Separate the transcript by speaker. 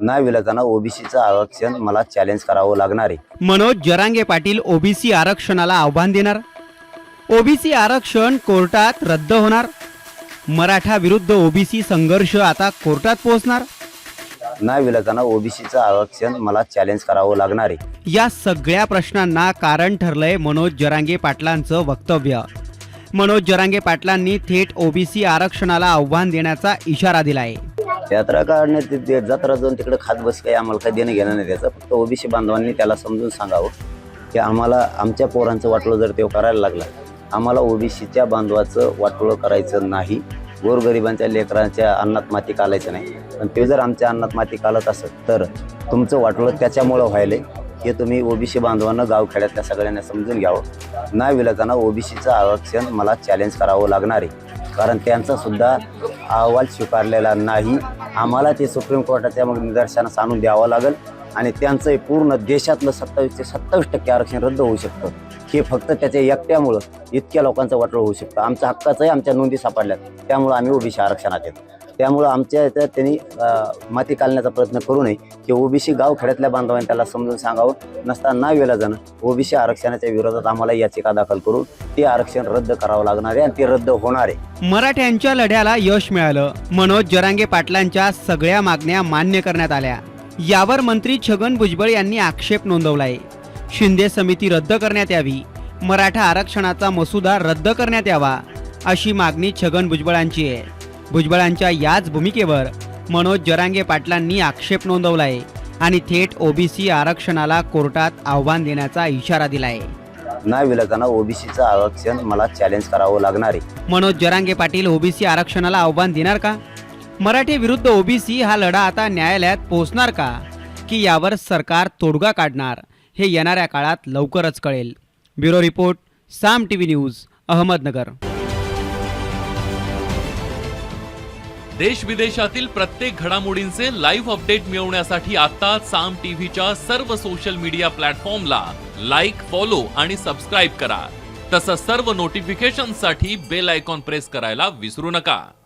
Speaker 1: नाविलाजानं ओबीसीचं आरक्षण मला चॅलेंज करावं लागणार आहे।
Speaker 2: मनोज जरांगे पाटील ओबीसी आरक्षणाला आव्हान देणार। ओबीसी आरक्षण कोर्टात रद्द होणार। मराठा विरुद्ध ओबीसी संघर्ष आता कोर्टात पोहोचणार।
Speaker 1: नाविलाजानं ओबीसीचं आरक्षण मला चॅलेंज करावं लागणार आहे।
Speaker 2: या सगळ्या प्रश्नांना कारण ठरलंय मनोज जरांगे पाटलांचं वक्तव्य। मनोज जरांगे पाटलांनी थेट ओबीसी आरक्षणाला आव्हान देण्याचा इशारा दिलाय।
Speaker 1: यात्रा काढण्यात ते जत्रा जाऊन तिकडे खात बस काही आम्हाला काही देणं घेणं नाही त्याचं। फक्त ओबीसी बांधवांनी त्याला समजून सांगावं की आम्हाला आमच्या पोरांचं वाटोळं जर ते करायला लागला, आम्हाला ओबीसीच्या बांधवाचं वाटोळं करायचं नाही। गोरगरिबांच्या लेकरांच्या अन्नात माती कालायचं नाही। पण ते जर आमच्या अन्नात माती कालत असेल तर तुमचं वाटोळं त्याच्यामुळं व्हायलंय हे तुम्ही ओबीसी बांधवांना गावखेड्यातल्या सगळ्यांना समजून घ्यावं। नाविलाजानं ओबीसीचं आरक्षण मला चॅलेंज करावं लागणार आहे, कारण त्यांचा सुद्धा अहवाल स्वीकारलेला नाही। आम्हाला ते सुप्रीम कोर्टाच्या मग निदर्शनास आणून द्यावं लागेल आणि त्यांचं पूर्ण देशातलं 27 ते 27% आरक्षण रद्द होऊ शकतं। हे फक्त त्याच्या एकट्यामुळं इतक्या लोकांचं वाटोळं होऊ शकतं। आमच्या हक्काचंही आमच्या नोंदी सापडल्यात, त्यामुळं आम्ही ओबीसी आरक्षणात येतो। त्यामुळं आमच्या याच्यात त्यांनी माती काढण्याचा प्रयत्न करू नये की ओबीसी गावखेड्यातल्या बांधवांनी त्याला समजून सांगावं। नसताना नाविलाजानं ओबीसी आरक्षणाच्या विरोधात आम्हाला याचिका दाखल करून ते आरक्षण रद्द करावं लागणार आहे आणि ते रद्द होणार आहे।
Speaker 2: मराठ्यांच्या लढ्याला यश मिळालं। मनोज जरांगे पाटलांच्या सगळ्या मागण्या मान्य करण्यात आल्या। यावर मंत्री छगन भुजबळ यांनी आक्षेप नोंदवलाय। शिंदे समिती रद्द करण्यात यावी, मराठा आरक्षणाचा मसुदा रद्द करण्यात यावा अशी मागणी छगन भुजबळांची आहे। भुजबळांच्या याच भूमिकेवर मनोज जरांगे पाटलांनी आक्षेप नोंदवलाय आणि थेट ओबीसी आरक्षणाला कोर्टात आव्हान देण्याचा इशारा दिलाय।
Speaker 1: नाविलाजानं ओबीसीचं आरक्षण मला चॅलेंज करावं लागणार आहे।
Speaker 2: मनोज जरांगे पाटील ओबीसी आरक्षणाला आव्हान देणार का? मराठी विरुद्ध ओबीसी हा लढा आता न्यायालयात पोहोचणार का, की यावर सरकार तोडगा काढणार हे येणाऱ्या काळात लवकरच कळेल। ब्युरो रिपोर्ट, साम टीव्ही न्यूज, अहमदनगर।
Speaker 3: देश विदेशातील प्रत्येक घडामोडींचे लाईव्ह अपडेट मिळवण्यासाठी आता साम टीव्हीच्या सर्व सोशल मीडिया प्लॅटफॉर्मला लाईक, फॉलो आणि सबस्क्राईब करा। तसंच सर्व नोटिफिकेशनसाठी बेल आयकॉन प्रेस करायला विसरू नका।